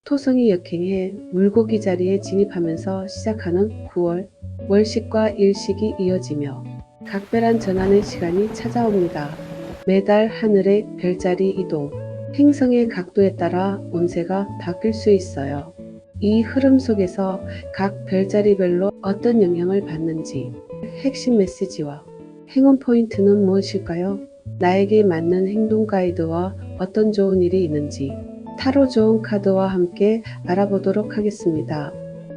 토성이 역행해 물고기 자리에 진입하면서 시작하는 9월, 월식과 일식이 이어지며 각별한 전환의 시간이 찾아옵니다. 매달 하늘의 별자리 이동, 행성의 각도에 따라 운세가 바뀔 수 있어요. 이 흐름 속에서 각 별자리별로 어떤 영향을 받는지, 핵심 메시지와 행운 포인트는 무엇일까요? 나에게 맞는 행동 가이드와 어떤 좋은 일이 있는지 타로 좋은 카드와 함께 알아보도록 하겠습니다.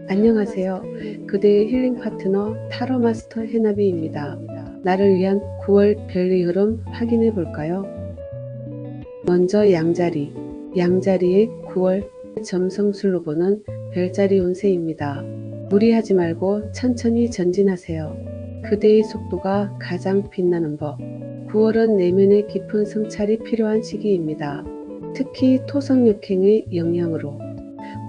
안녕하세요. 그대의 힐링 파트너 타로 마스터 해나비입니다. 나를 위한 9월 별의 흐름 확인해 볼까요? 먼저 양자리. 양자리의 9월 점성술로 보는 별자리 운세입니다. 무리하지 말고 천천히 전진하세요. 그대의 속도가 가장 빛나는 법. 9월은 내면의 깊은 성찰이 필요한 시기입니다. 특히 토성역행의 영향으로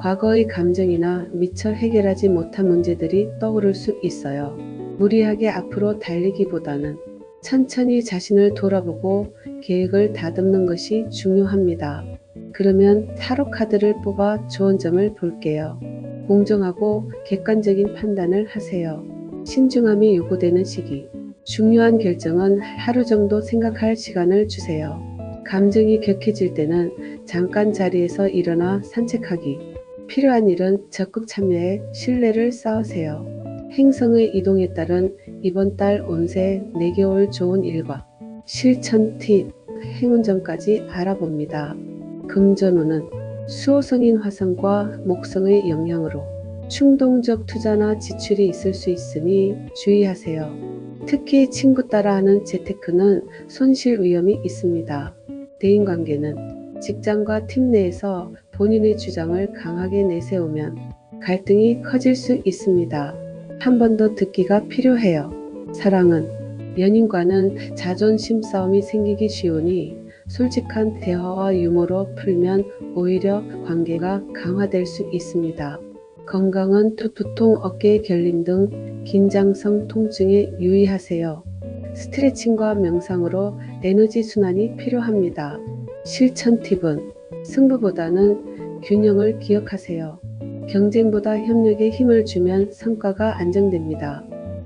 과거의 감정이나 미처 해결하지 못한 문제들이 떠오를 수 있어요. 무리하게 앞으로 달리기보다는 천천히 자신을 돌아보고 계획을 다듬는 것이 중요합니다. 그러면 타로 카드를 뽑아 좋은 점을 볼게요. 공정하고 객관적인 판단을 하세요. 신중함이 요구되는 시기. 중요한 결정은 하루 정도 생각할 시간을 주세요. 감정이 격해질 때는 잠깐 자리에서 일어나 산책하기. 필요한 일은 적극 참여해 신뢰를 쌓으세요. 행성의 이동에 따른 이번 달 운세 4개월 좋은 일과 실천 팁, 행운점까지 알아봅니다. 금전운은 수호성인 화성과 목성의 영향으로 충동적 투자나 지출이 있을 수 있으니 주의하세요. 특히 친구 따라 하는 재테크는 손실 위험이 있습니다. 대인관계는 직장과 팀 내에서 본인의 주장을 강하게 내세우면 갈등이 커질 수 있습니다. 한 번 더 듣기가 필요해요. 사랑은 연인과는 자존심 싸움이 생기기 쉬우니 솔직한 대화와 유머로 풀면 오히려 관계가 강화될 수 있습니다. 건강은 두통, 어깨 결림 등 긴장성 통증에 유의하세요. 스트레칭과 명상으로 에너지 순환이 필요합니다. 실천 팁은 승부보다는 균형을 기억하세요. 경쟁보다 협력에 힘을 주면 성과가 안정됩니다.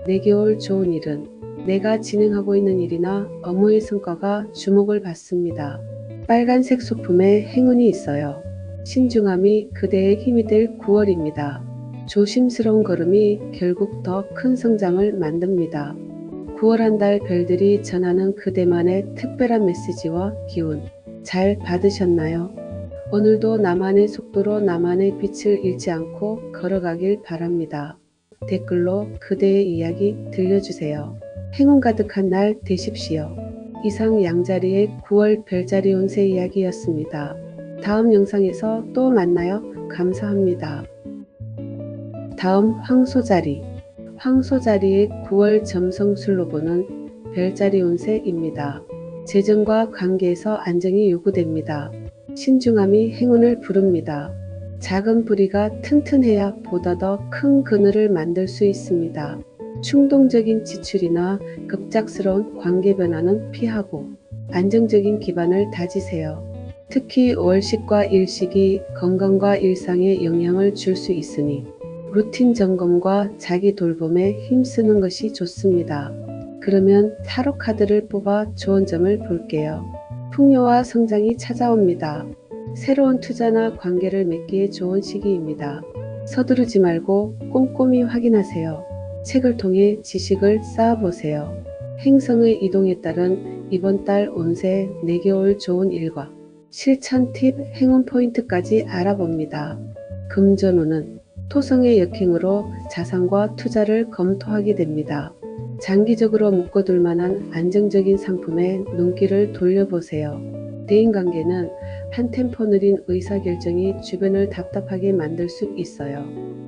4개월 좋은 일은 내가 진행하고 있는 일이나 업무의 성과가 주목을 받습니다. 빨간색 소품에 행운이 있어요. 신중함이 그대의 힘이 될 9월입니다. 조심스러운 걸음이 결국 더 큰 성장을 만듭니다. 9월 한 달 별들이 전하는 그대만의 특별한 메시지와 기운 잘 받으셨나요? 오늘도 나만의 속도로 나만의 빛을 잃지 않고 걸어가길 바랍니다. 댓글로 그대의 이야기 들려주세요. 행운 가득한 날 되십시오. 이상 양자리의 9월 별자리 운세 이야기였습니다. 다음 영상에서 또 만나요. 감사합니다. 다음 황소자리. 황소자리의 9월 점성술로 보는 별자리 운세입니다. 재정과 관계에서 안정이 요구됩니다. 신중함이 행운을 부릅니다. 작은 뿌리가 튼튼해야 보다 더 큰 그늘을 만들 수 있습니다. 충동적인 지출이나 급작스러운 관계 변화는 피하고 안정적인 기반을 다지세요. 특히 월식과 일식이 건강과 일상에 영향을 줄 수 있으니 루틴 점검과 자기 돌봄에 힘쓰는 것이 좋습니다. 그러면 타로 카드를 뽑아 좋은 점을 볼게요. 풍요와 성장이 찾아옵니다. 새로운 투자나 관계를 맺기에 좋은 시기입니다. 서두르지 말고 꼼꼼히 확인하세요. 책을 통해 지식을 쌓아보세요. 행성의 이동에 따른 이번 달 운세 4개월 좋은 일과 실천 팁, 행운 포인트까지 알아봅니다. 금전운은 토성의 역행으로 자산과 투자를 검토하게 됩니다. 장기적으로 묶어둘 만한 안정적인 상품에 눈길을 돌려보세요. 대인관계는 한 템포 느린 의사결정이 주변을 답답하게 만들 수 있어요.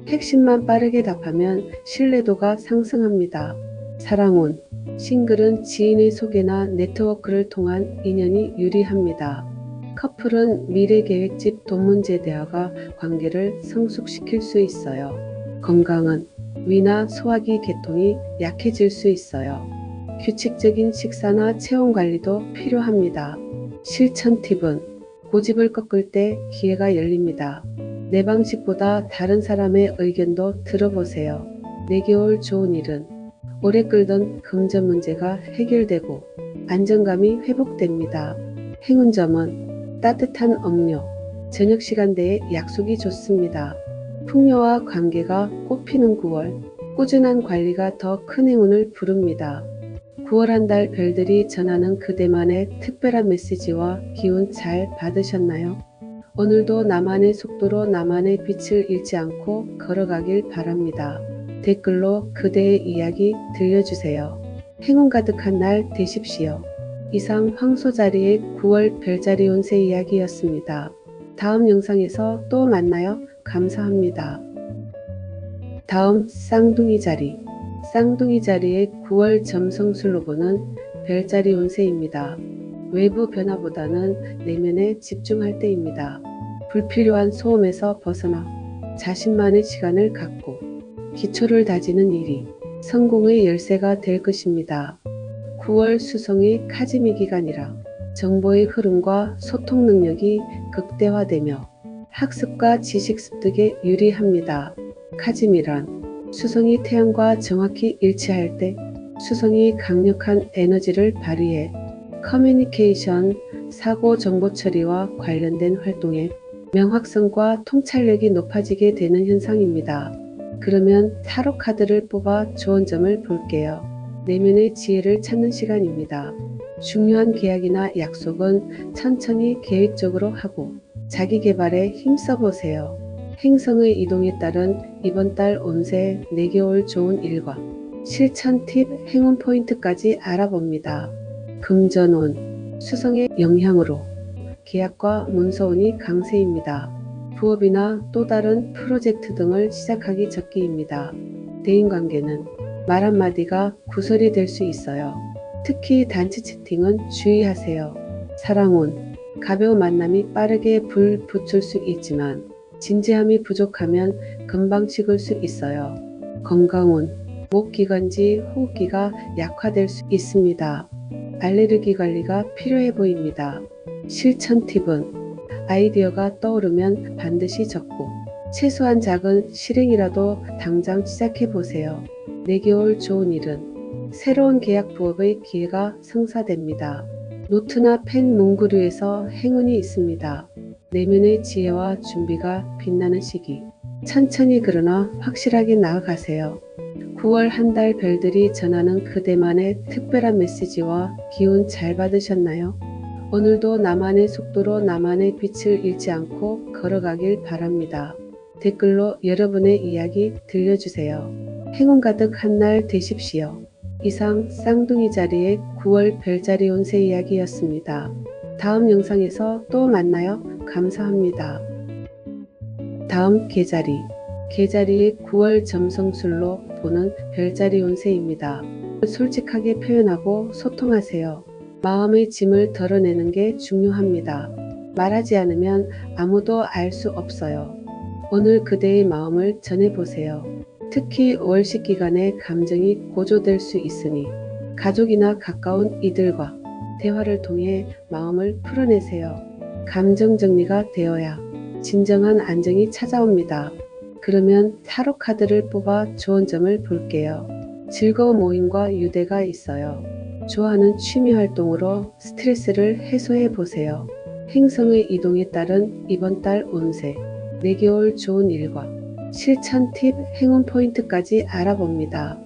핵심만 빠르게 답하면 신뢰도가 상승합니다. 사랑운, 싱글은 지인의 소개나 네트워크를 통한 인연이 유리합니다. 커플은 미래계획집 돈문제 대화가 관계를 성숙시킬 수 있어요. 건강은 위나 소화기 계통이 약해질 수 있어요. 규칙적인 식사나 체온 관리도 필요합니다. 실천 팁은 고집을 꺾을 때 기회가 열립니다. 내 방식보다 다른 사람의 의견도 들어보세요. 내게올 좋은 일은 오래 끌던 금전 문제가 해결되고 안정감이 회복됩니다. 행운점은 따뜻한 음료, 저녁 시간대에 약속이 좋습니다. 풍요와 관계가 꽃피는 9월, 꾸준한 관리가 더 큰 행운을 부릅니다. 9월 한 달 별들이 전하는 그대만의 특별한 메시지와 기운 잘 받으셨나요? 오늘도 나만의 속도로 나만의 빛을 잃지 않고 걸어가길 바랍니다. 댓글로 그대의 이야기 들려주세요. 행운 가득한 날 되십시오. 이상 황소자리의 9월 별자리 운세 이야기였습니다. 다음 영상에서 또 만나요. 감사합니다. 다음 쌍둥이 자리. 쌍둥이 자리의 9월 점성술로 보는 별자리 운세입니다. 외부 변화보다는 내면에 집중할 때입니다. 불필요한 소음에서 벗어나 자신만의 시간을 갖고 기초를 다지는 일이 성공의 열쇠가 될 것입니다. 9월 수성의 카즈미 기간이라 정보의 흐름과 소통 능력이 극대화되며 학습과 지식 습득에 유리합니다. 카즈미란 수성이 태양과 정확히 일치할 때 수성이 강력한 에너지를 발휘해 커뮤니케이션, 사고 정보 처리와 관련된 활동에 명확성과 통찰력이 높아지게 되는 현상입니다. 그러면 타로 카드를 뽑아 좋은 점을 볼게요. 내면의 지혜를 찾는 시간입니다. 중요한 계약이나 약속은 천천히 계획적으로 하고 자기 개발에 힘써보세요. 행성의 이동에 따른 이번 달 운세 4개월 좋은 일과 실천 팁 행운 포인트까지 알아봅니다. 금전운, 수성의 영향으로 계약과 문서운이 강세입니다. 부업이나 또 다른 프로젝트 등을 시작하기 적기입니다. 대인관계는 말 한마디가 구설이 될 수 있어요. 특히 단체 채팅은 주의하세요. 사랑운, 가벼운 만남이 빠르게 불 붙을 수 있지만 진지함이 부족하면 금방 식을 수 있어요. 건강운, 목기관지 호흡기가 약화될 수 있습니다. 알레르기 관리가 필요해 보입니다. 실천 팁은 아이디어가 떠오르면 반드시 적고 최소한 작은 실행이라도 당장 시작해 보세요. 4개월 좋은 일은 새로운 계약 부업의 기회가 성사됩니다. 노트나 펜 문구류에서 행운이 있습니다. 내면의 지혜와 준비가 빛나는 시기. 천천히 그러나 확실하게 나아가세요. 9월 한 달 별들이 전하는 그대만의 특별한 메시지와 기운 잘 받으셨나요? 오늘도 나만의 속도로 나만의 빛을 잃지 않고 걸어가길 바랍니다. 댓글로 여러분의 이야기 들려주세요. 행운 가득 한 날 되십시오. 이상 쌍둥이 자리의 9월 별자리 운세 이야기였습니다. 다음 영상에서 또 만나요. 감사합니다. 다음 계자리. 계자리의 9월 점성술로 보는 별자리 운세입니다. 솔직하게 표현하고 소통하세요. 마음의 짐을 덜어내는 게 중요합니다. 말하지 않으면 아무도 알 수 없어요. 오늘 그대의 마음을 전해보세요. 특히 월식 기간에 감정이 고조될 수 있으니 가족이나 가까운 이들과 대화를 통해 마음을 풀어내세요. 감정 정리가 되어야 진정한 안정이 찾아옵니다. 그러면 타로 카드를 뽑아 좋은 점을 볼게요. 즐거운 모임과 유대가 있어요. 좋아하는 취미 활동으로 스트레스를 해소해 보세요. 행성의 이동에 따른 이번 달 운세, 4개월 좋은 일과 실천 팁 행운 포인트까지 알아봅니다.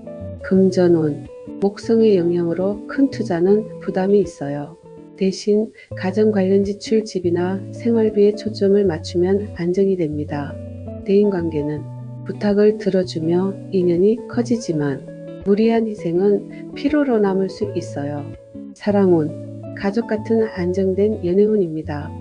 금전운, 목성의 영향으로 큰 투자는 부담이 있어요. 대신 가정 관련 지출 집이나 생활비에 초점을 맞추면 안정이 됩니다. 대인관계는 부탁을 들어주며 인연이 커지지만 무리한 희생은 피로로 남을 수 있어요. 사랑운, 가족 같은 안정된 연애운입니다.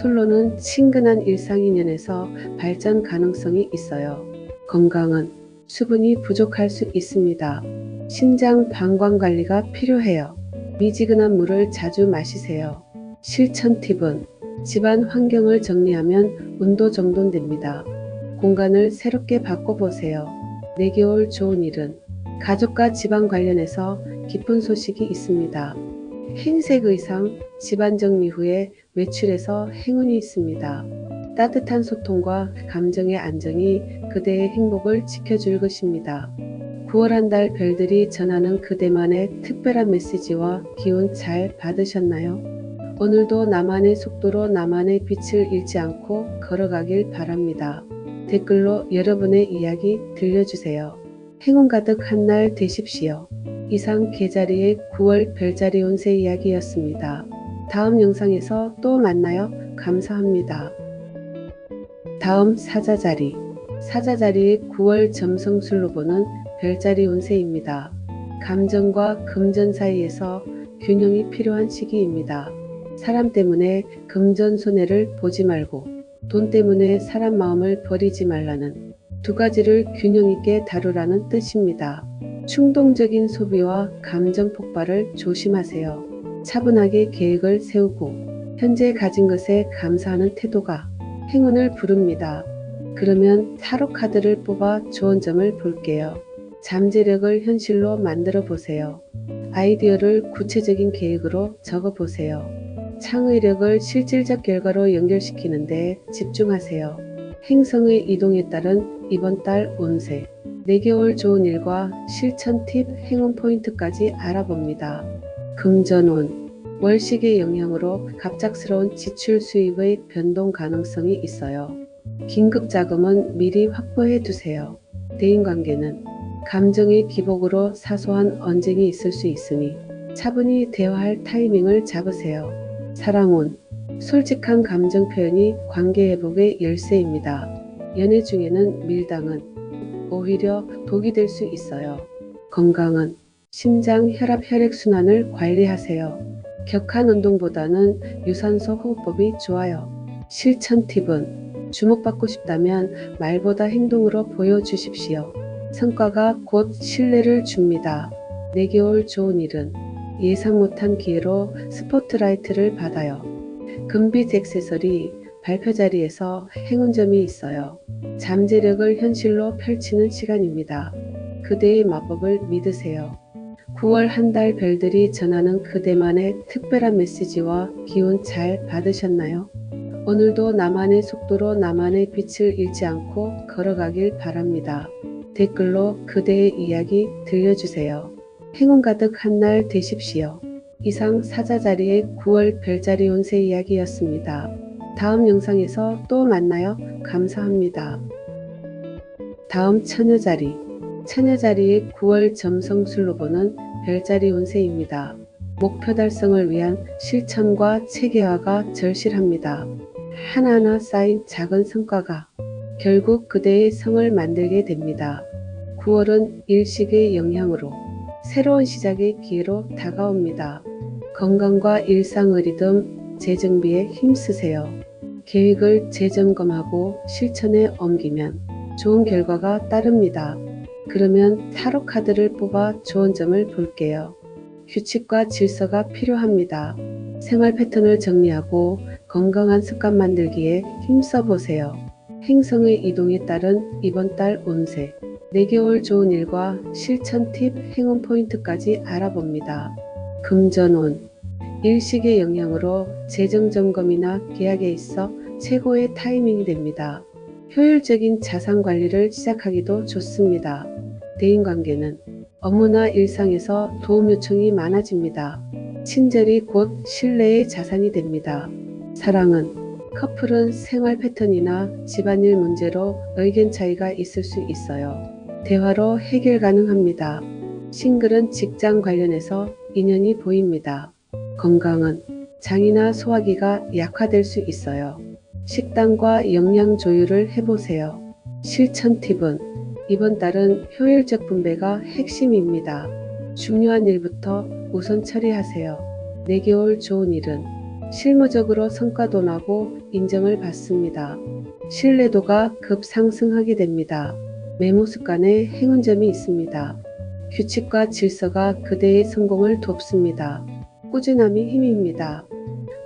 솔로는 친근한 일상인연에서 발전 가능성이 있어요. 건강은 수분이 부족할 수 있습니다. 신장 방광 관리가 필요해요. 미지근한 물을 자주 마시세요. 실천 팁은 집안 환경을 정리하면 운도 정돈됩니다. 공간을 새롭게 바꿔보세요. 4개월 좋은 일은 가족과 집안 관련해서 기쁜 소식이 있습니다. 흰색 의상, 집안 정리 후에 외출해서 행운이 있습니다. 따뜻한 소통과 감정의 안정이 그대의 행복을 지켜줄 것입니다. 9월 한 달 별들이 전하는 그대만의 특별한 메시지와 기운 잘 받으셨나요? 오늘도 나만의 속도로 나만의 빛을 잃지 않고 걸어가길 바랍니다. 댓글로 여러분의 이야기 들려주세요. 행운 가득 한 날 되십시오. 이상 개자리의 9월 별자리 운세 이야기였습니다. 다음 영상에서 또 만나요. 감사합니다. 다음 사자자리. 사자자리의 9월 점성술로 보는 별자리 운세입니다. 감정과 금전 사이에서 균형이 필요한 시기입니다. 사람 때문에 금전 손해를 보지 말고 돈 때문에 사람 마음을 버리지 말라는 두 가지를 균형 있게 다루라는 뜻입니다. 충동적인 소비와 감정 폭발을 조심하세요. 차분하게 계획을 세우고 현재 가진 것에 감사하는 태도가 행운을 부릅니다. 그러면 타로 카드를 뽑아 좋은 점을 볼게요. 잠재력을 현실로 만들어 보세요. 아이디어를 구체적인 계획으로 적어 보세요. 창의력을 실질적 결과로 연결시키는데 집중하세요. 행성의 이동에 따른 이번 달 운세. 4개월 좋은 일과 실천 팁, 행운 포인트까지 알아봅니다. 금전운. 월식의 영향으로 갑작스러운 지출 수입의 변동 가능성이 있어요. 긴급 자금은 미리 확보해 두세요. 대인관계는 감정의 기복으로 사소한 언쟁이 있을 수 있으니 차분히 대화할 타이밍을 잡으세요. 사랑운. 솔직한 감정 표현이 관계 회복의 열쇠입니다. 연애 중에는 밀당은 오히려 독이 될 수 있어요. 건강은 심장, 혈압, 혈액순환을 관리하세요. 격한 운동보다는 유산소 호흡법이 좋아요. 실천 팁은 주목받고 싶다면 말보다 행동으로 보여주십시오. 성과가 곧 신뢰를 줍니다. 4개월 좋은 일은 예상 못한 기회로 스포트라이트를 받아요. 금빛 액세서리 발표 자리에서 행운점이 있어요. 잠재력을 현실로 펼치는 시간입니다. 그대의 마법을 믿으세요. 9월 한 달 별들이 전하는 그대만의 특별한 메시지와 기운 잘 받으셨나요? 오늘도 나만의 속도로 나만의 빛을 잃지 않고 걸어가길 바랍니다. 댓글로 그대의 이야기 들려주세요. 행운 가득 한 날 되십시오. 이상 사자자리의 9월 별자리 운세 이야기였습니다. 다음 영상에서 또 만나요. 감사합니다. 다음 처녀자리. 처녀자리의 9월 점성술로 보는 별자리 운세입니다. 목표 달성을 위한 실천과 체계화가 절실합니다. 하나하나 쌓인 작은 성과가 결국 그대의 성을 만들게 됩니다. 9월은 일식의 영향으로 새로운 시작의 기회로 다가옵니다. 건강과 일상의 리듬, 재정비에 힘쓰세요. 계획을 재점검하고 실천에 옮기면 좋은 결과가 따릅니다. 그러면 타로 카드를 뽑아 좋은 점을 볼게요. 규칙과 질서가 필요합니다. 생활 패턴을 정리하고 건강한 습관 만들기에 힘써 보세요. 행성의 이동에 따른 이번 달 운세. 4개월 좋은 일과 실천 팁, 행운 포인트까지 알아봅니다. 금전운. 일식의 영향으로 재정 점검이나 계약에 있어 최고의 타이밍이 됩니다. 효율적인 자산 관리를 시작하기도 좋습니다. 대인관계는 업무나 일상에서 도움 요청이 많아집니다. 친절이 곧 신뢰의 자산이 됩니다. 사랑은 커플은 생활 패턴이나 집안일 문제로 의견 차이가 있을 수 있어요. 대화로 해결 가능합니다. 싱글은 직장 관련해서 인연이 보입니다. 건강은 장이나 소화기가 약화될 수 있어요. 식단과 영양 조율을 해보세요. 실천 팁은 이번 달은 효율적 분배가 핵심입니다. 중요한 일부터 우선 처리하세요. 4개월 좋은 일은 실무적으로 성과도 나고 인정을 받습니다. 신뢰도가 급상승하게 됩니다. 메모 습관에 행운점이 있습니다. 규칙과 질서가 그대의 성공을 돕습니다. 꾸준함이 힘입니다.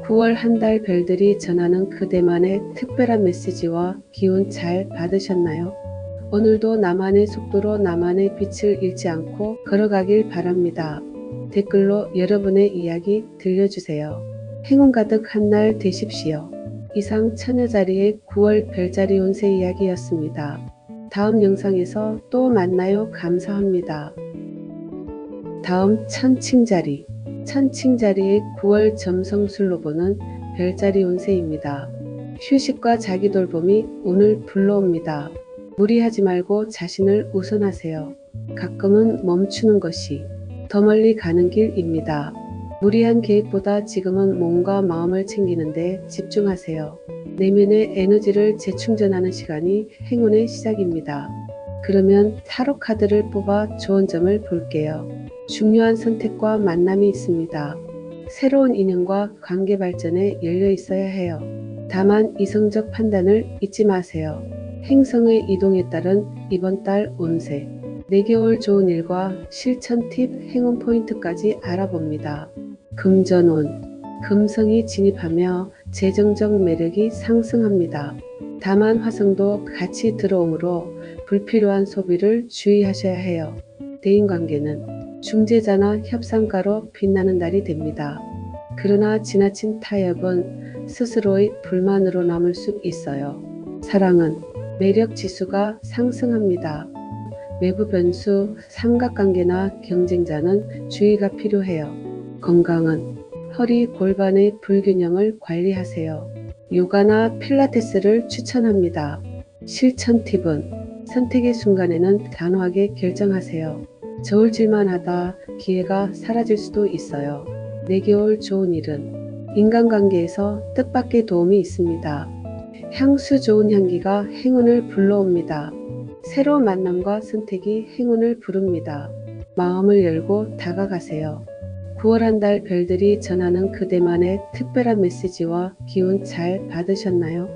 9월 한 달 별들이 전하는 그대만의 특별한 메시지와 기운 잘 받으셨나요? 오늘도 나만의 속도로 나만의 빛을 잃지 않고 걸어가길 바랍니다. 댓글로 여러분의 이야기 들려주세요. 행운 가득 한 날 되십시오. 이상 처녀자리의 9월 별자리 운세 이야기였습니다. 다음 영상에서 또 만나요. 감사합니다. 다음 천칭자리. 천칭자리의 9월 점성술로 보는 별자리 운세입니다. 휴식과 자기 돌봄이 운을 불러옵니다. 무리하지 말고 자신을 우선하세요. 가끔은 멈추는 것이 더 멀리 가는 길입니다. 무리한 계획보다 지금은 몸과 마음을 챙기는데 집중하세요. 내면의 에너지를 재충전하는 시간이 행운의 시작입니다. 그러면 타로 카드를 뽑아 좋은 점을 볼게요. 중요한 선택과 만남이 있습니다. 새로운 인연과 관계 발전에 열려 있어야 해요. 다만 이성적 판단을 잊지 마세요. 행성의 이동에 따른 이번 달 운세. 4개월 좋은 일과 실천 팁, 행운 포인트까지 알아봅니다. 금전운. 금성이 진입하며 재정적 매력이 상승합니다. 다만 화성도 같이 들어오므로 불필요한 소비를 주의하셔야 해요. 대인관계는 중재자나 협상가로 빛나는 달이 됩니다. 그러나 지나친 타협은 스스로의 불만으로 남을 수 있어요. 사랑은 매력 지수가 상승합니다. 외부 변수, 삼각관계나 경쟁자는 주의가 필요해요. 건강은 허리, 골반의 불균형을 관리하세요. 요가나 필라테스를 추천합니다. 실천 팁은 선택의 순간에는 단호하게 결정하세요. 저울질만 하다 기회가 사라질 수도 있어요. 4개월 좋은 일은 인간관계에서 뜻밖의 도움이 있습니다. 향수 좋은 향기가 행운을 불러옵니다. 새로운 만남과 선택이 행운을 부릅니다. 마음을 열고 다가가세요. 9월 한 달 별들이 전하는 그대만의 특별한 메시지와 기운 잘 받으셨나요?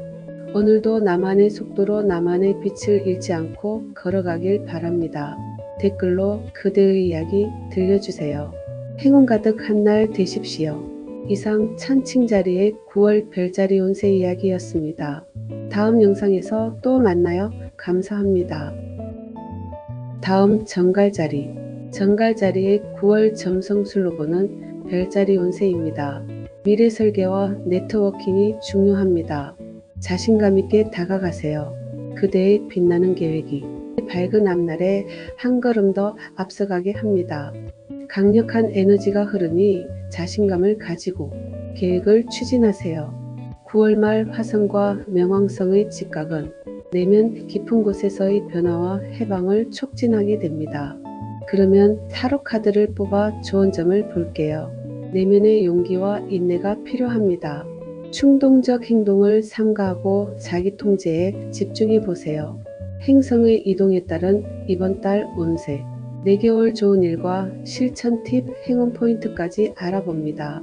오늘도 나만의 속도로 나만의 빛을 잃지 않고 걸어가길 바랍니다. 댓글로 그대의 이야기 들려주세요. 행운 가득 한 날 되십시오. 이상 천칭자리의 9월 별자리 운세 이야기였습니다. 다음 영상에서 또 만나요. 감사합니다. 다음 정갈자리. 정갈자리의 9월 점성술로 보는 별자리 운세입니다. 미래 설계와 네트워킹이 중요합니다. 자신감 있게 다가가세요. 그대의 빛나는 계획이 밝은 앞날에 한 걸음 더 앞서가게 합니다. 강력한 에너지가 흐르니 자신감을 가지고 계획을 추진하세요. 9월 말 화성과 명왕성의 직각은 내면 깊은 곳에서의 변화와 해방을 촉진하게 됩니다. 그러면 타로 카드를 뽑아 좋은 점을 볼게요. 내면의 용기와 인내가 필요합니다. 충동적 행동을 삼가하고 자기 통제에 집중해 보세요. 행성의 이동에 따른 이번 달 운세. 4개월 좋은 일과 실천 팁, 행운 포인트까지 알아봅니다.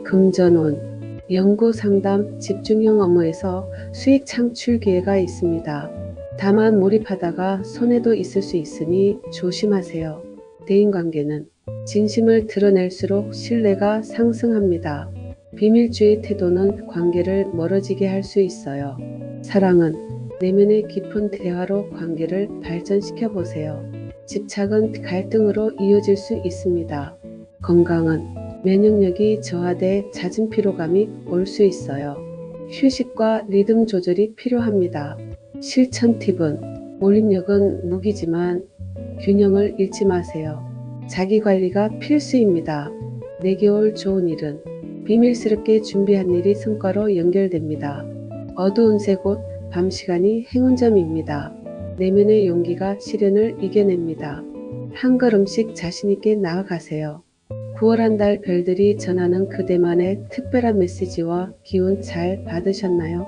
금전운. 연구 상담, 집중형 업무에서 수익 창출 기회가 있습니다. 다만 몰입하다가 손해도 있을 수 있으니 조심하세요. 대인관계는 진심을 드러낼수록 신뢰가 상승합니다. 비밀주의 태도는 관계를 멀어지게 할 수 있어요. 사랑은 내면의 깊은 대화로 관계를 발전시켜 보세요. 집착은 갈등으로 이어질 수 있습니다. 건강은 면역력이 저하돼 잦은 피로감이 올 수 있어요. 휴식과 리듬 조절이 필요합니다. 실천 팁은 몰입력은 무기지만 균형을 잃지 마세요. 자기관리가 필수입니다. 4개월 좋은 일은 비밀스럽게 준비한 일이 성과로 연결됩니다. 어두운 새 곳, 밤 시간이 행운점입니다. 내면의 용기가 시련을 이겨냅니다. 한 걸음씩 자신있게 나아가세요. 9월 한 달 별들이 전하는 그대만의 특별한 메시지와 기운 잘 받으셨나요?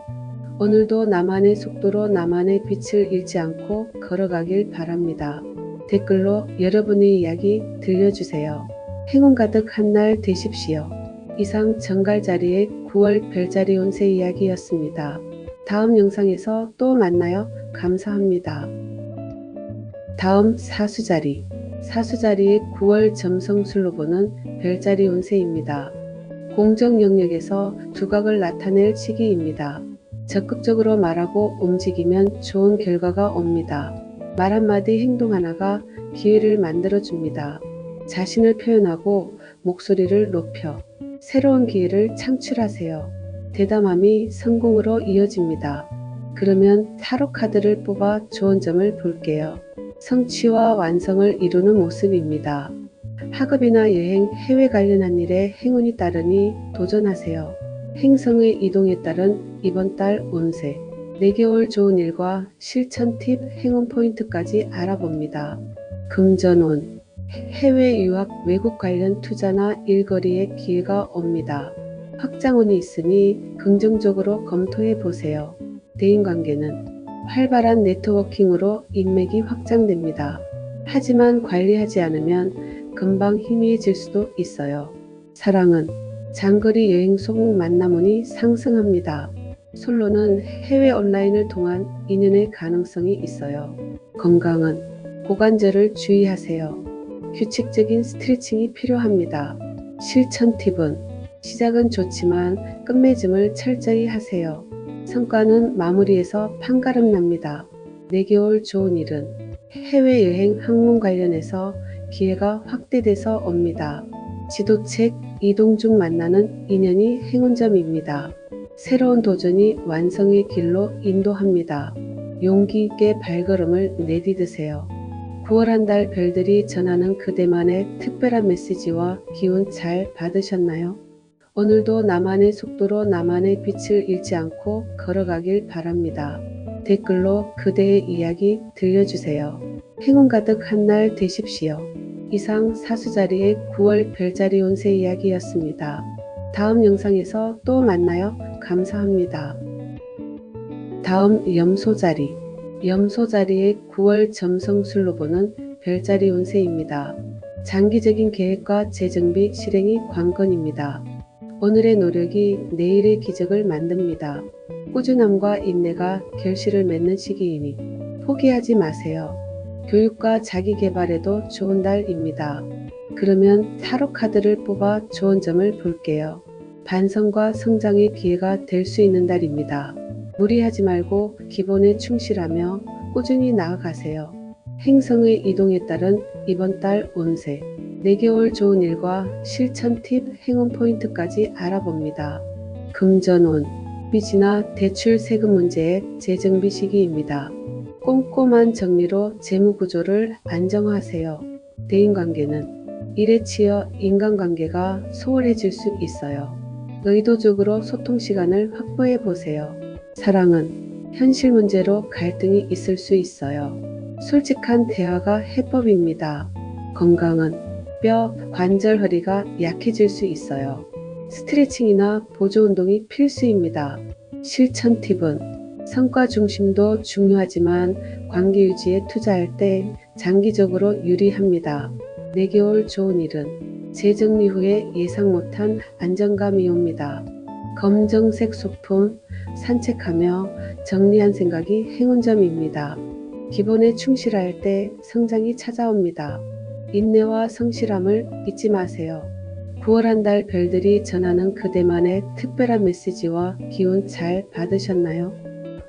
오늘도 나만의 속도로 나만의 빛을 잃지 않고 걸어가길 바랍니다. 댓글로 여러분의 이야기 들려주세요. 행운 가득 한 날 되십시오. 이상 정갈자리의 9월 별자리 운세 이야기였습니다. 다음 영상에서 또 만나요. 감사합니다. 다음 사수자리. 사수자리의 9월 점성술로 보는 별자리 운세입니다. 공적 영역에서 두각을 나타낼 시기입니다. 적극적으로 말하고 움직이면 좋은 결과가 옵니다. 말 한마디 행동 하나가 기회를 만들어 줍니다. 자신을 표현하고 목소리를 높여 새로운 기회를 창출하세요. 대담함이 성공으로 이어집니다. 그러면 타로 카드를 뽑아 좋은 점을 볼게요. 성취와 완성을 이루는 모습입니다. 학업이나 여행, 해외 관련한 일에 행운이 따르니 도전하세요. 행성의 이동에 따른 이번 달 운세, 4개월 좋은 일과 실천 팁, 행운 포인트까지 알아봅니다. 금전운, 해외 유학, 외국 관련 투자나 일거리에 기회가 옵니다. 확장운이 있으니 긍정적으로 검토해 보세요. 대인관계는 활발한 네트워킹으로 인맥이 확장됩니다. 하지만 관리하지 않으면 금방 희미해질 수도 있어요. 사랑은 장거리 여행 속 만남운이 상승합니다. 솔로는 해외 온라인을 통한 인연의 가능성이 있어요. 건강은 고관절을 주의하세요. 규칙적인 스트레칭이 필요합니다. 실천 팁은 시작은 좋지만 끝맺음을 철저히 하세요. 성과는 마무리에서 판가름 납니다. 4개월 좋은 일은 해외여행 항공 관련해서 기회가 확대돼서 옵니다. 지도책, 이동 중 만나는 인연이 행운점입니다. 새로운 도전이 완성의 길로 인도합니다. 용기 있게 발걸음을 내디드세요. 9월 한 달 별들이 전하는 그대만의 특별한 메시지와 기운 잘 받으셨나요? 오늘도 나만의 속도로 나만의 빛을 잃지 않고 걸어가길 바랍니다. 댓글로 그대의 이야기 들려주세요. 행운 가득 한 날 되십시오. 이상 사수자리의 9월 별자리 운세 이야기였습니다. 다음 영상에서 또 만나요. 감사합니다. 다음 염소자리. 염소자리의 9월 점성술로 보는 별자리 운세입니다. 장기적인 계획과 재정비 실행이 관건입니다. 오늘의 노력이 내일의 기적을 만듭니다. 꾸준함과 인내가 결실을 맺는 시기이니 포기하지 마세요. 교육과 자기개발에도 좋은 달입니다. 그러면 타로 카드를 뽑아 좋은 점을 볼게요. 반성과 성장의 기회가 될 수 있는 달입니다. 무리하지 말고 기본에 충실하며 꾸준히 나아가세요. 행성의 이동에 따른 이번 달 운세, 4개월 좋은 일과 실천 팁, 행운 포인트까지 알아봅니다. 금전운, 빚이나 대출 세금 문제의 재정비 시기입니다. 꼼꼼한 정리로 재무 구조를 안정화하세요. 대인관계는 일에 치여 인간관계가 소홀해질 수 있어요. 의도적으로 소통 시간을 확보해 보세요. 사랑은 현실 문제로 갈등이 있을 수 있어요. 솔직한 대화가 해법입니다. 건강은 뼈, 관절, 허리가 약해질 수 있어요. 스트레칭이나 보조 운동이 필수입니다. 실천 팁은 성과 중심도 중요하지만 관계 유지에 투자할 때 장기적으로 유리합니다. 4개월 좋은 일은 재정리 후에 예상 못한 안정감이 옵니다. 검정색 소품, 산책하며 정리한 생각이 행운점입니다. 기본에 충실할 때 성장이 찾아옵니다. 인내와 성실함을 잊지 마세요. 9월 한 달 별들이 전하는 그대만의 특별한 메시지와 기운 잘 받으셨나요?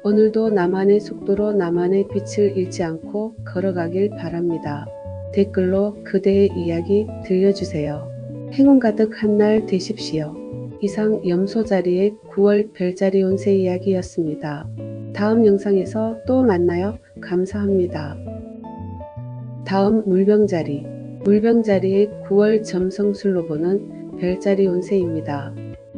오늘도 나만의 속도로 나만의 빛을 잃지 않고 걸어가길 바랍니다. 댓글로 그대의 이야기 들려주세요. 행운 가득 한 날 되십시오. 이상 염소자리의 9월 별자리 운세 이야기였습니다. 다음 영상에서 또 만나요. 감사합니다. 다음 물병자리. 물병자리의 9월 점성술로 보는 별자리 운세입니다.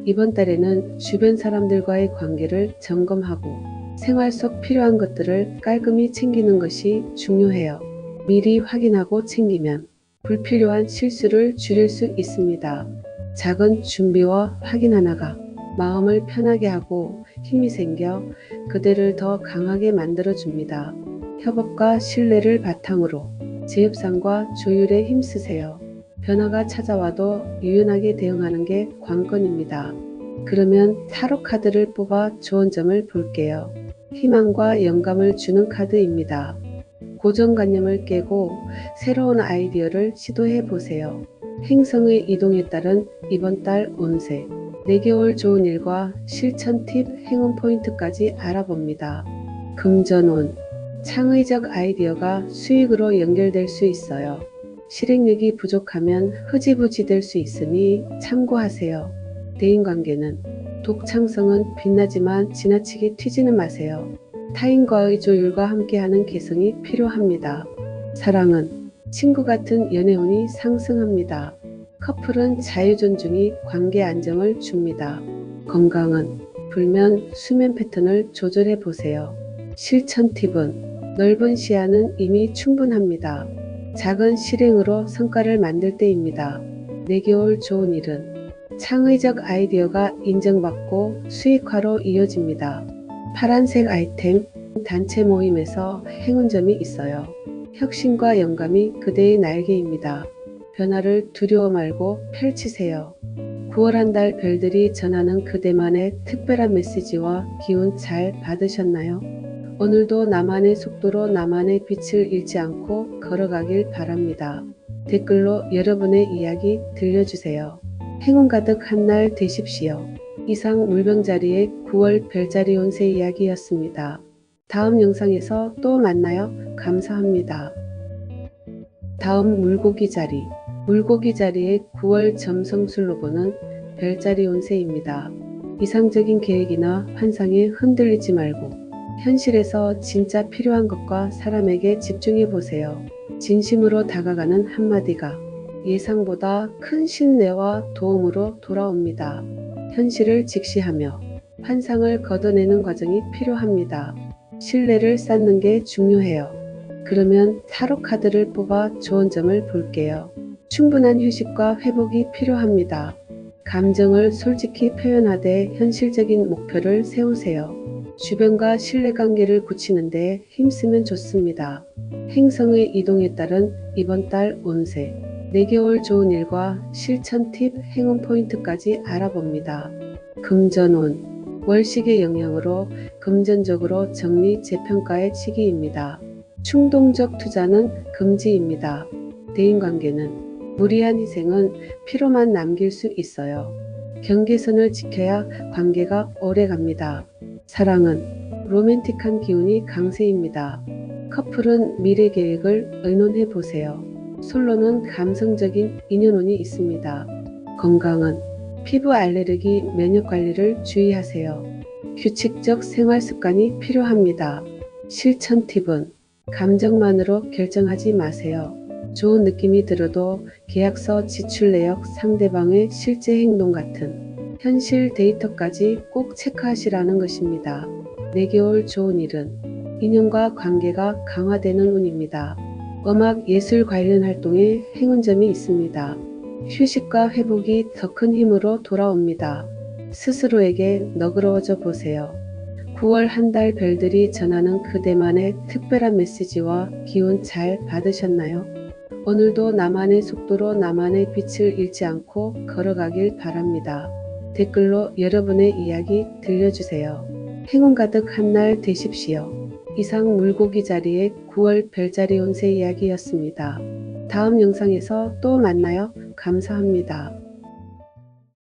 이번 달에는 주변 사람들과의 관계를 점검하고 생활 속 필요한 것들을 깔끔히 챙기는 것이 중요해요. 미리 확인하고 챙기면 불필요한 실수를 줄일 수 있습니다. 작은 준비와 확인 하나가 마음을 편하게 하고 힘이 생겨 그대를 더 강하게 만들어줍니다. 협업과 신뢰를 바탕으로 제 협상과 조율에 힘쓰세요. 변화가 찾아와도 유연하게 대응하는 게 관건입니다. 그러면 타로 카드를 뽑아 좋은 점을 볼게요. 희망과 영감을 주는 카드입니다. 고정관념을 깨고 새로운 아이디어를 시도해 보세요. 행성의 이동에 따른 이번 달 운세, 4개월 좋은 일과 실천 팁, 행운 포인트까지 알아봅니다. 금전운, 창의적 아이디어가 수익으로 연결될 수 있어요. 실행력이 부족하면 흐지부지 될 수 있으니 참고하세요. 대인관계는 독창성은 빛나지만 지나치게 튀지는 마세요. 타인과의 조율과 함께하는 개성이 필요합니다. 사랑은 친구 같은 연애운이 상승합니다. 커플은 자유존중이 관계 안정을 줍니다. 건강은 불면 수면 패턴을 조절해 보세요. 실천 팁은 넓은 시야는 이미 충분합니다. 작은 실행으로 성과를 만들 때입니다. 내겨올 좋은 일은 창의적 아이디어가 인정받고 수익화로 이어집니다. 파란색 아이템 단체 모임에서 행운점이 있어요. 혁신과 영감이 그대의 날개입니다. 변화를 두려워 말고 펼치세요. 9월 한 달 별들이 전하는 그대만의 특별한 메시지와 기운 잘 받으셨나요? 오늘도 나만의 속도로 나만의 빛을 잃지 않고 걸어가길 바랍니다. 댓글로 여러분의 이야기 들려주세요. 행운 가득 한 날 되십시오. 이상 물병자리의 9월 별자리 운세 이야기였습니다. 다음 영상에서 또 만나요. 감사합니다. 다음 물고기 자리. 물고기 자리의 9월 점성술로 보는 별자리 운세입니다. 이상적인 계획이나 환상에 흔들리지 말고 현실에서 진짜 필요한 것과 사람에게 집중해 보세요. 진심으로 다가가는 한마디가 예상보다 큰 신뢰와 도움으로 돌아옵니다. 현실을 직시하며 환상을 걷어내는 과정이 필요합니다. 신뢰를 쌓는 게 중요해요. 그러면 타로 카드를 뽑아 좋은 점을 볼게요. 충분한 휴식과 회복이 필요합니다. 감정을 솔직히 표현하되 현실적인 목표를 세우세요. 주변과 신뢰관계를 굳히는데 힘쓰면 좋습니다. 행성의 이동에 따른 이번 달 운세, 내겨올 좋은 일과 실천 팁, 행운 포인트까지 알아봅니다. 금전운, 월식의 영향으로 금전적으로 정리 재평가의 시기입니다. 충동적 투자는 금지입니다. 대인관계는 무리한 희생은 피로만 남길 수 있어요. 경계선을 지켜야 관계가 오래갑니다. 사랑은 로맨틱한 기운이 강세입니다. 커플은 미래 계획을 의논해 보세요. 솔로는 감성적인 인연운이 있습니다. 건강은 피부 알레르기, 면역 관리를 주의하세요. 규칙적 생활 습관이 필요합니다. 실천 팁은 감정만으로 결정하지 마세요. 좋은 느낌이 들어도 계약서 지출 내역, 상대방의 실제 행동 같은 현실 데이터까지 꼭 체크하시라는 것입니다. 내겨올 좋은 일은 인연과 관계가 강화되는 운입니다. 음악, 예술 관련 활동에 행운점이 있습니다. 휴식과 회복이 더 큰 힘으로 돌아옵니다. 스스로에게 너그러워져 보세요. 9월 한 달 별들이 전하는 그대만의 특별한 메시지와 기운 잘 받으셨나요? 오늘도 나만의 속도로 나만의 빛을 잃지 않고 걸어가길 바랍니다. 댓글로 여러분의 이야기 들려주세요. 행운 가득 한 날 되십시오. 이상 물고기 자리의 9월 별자리 운세 이야기였습니다. 다음 영상에서 또 만나요. 감사합니다.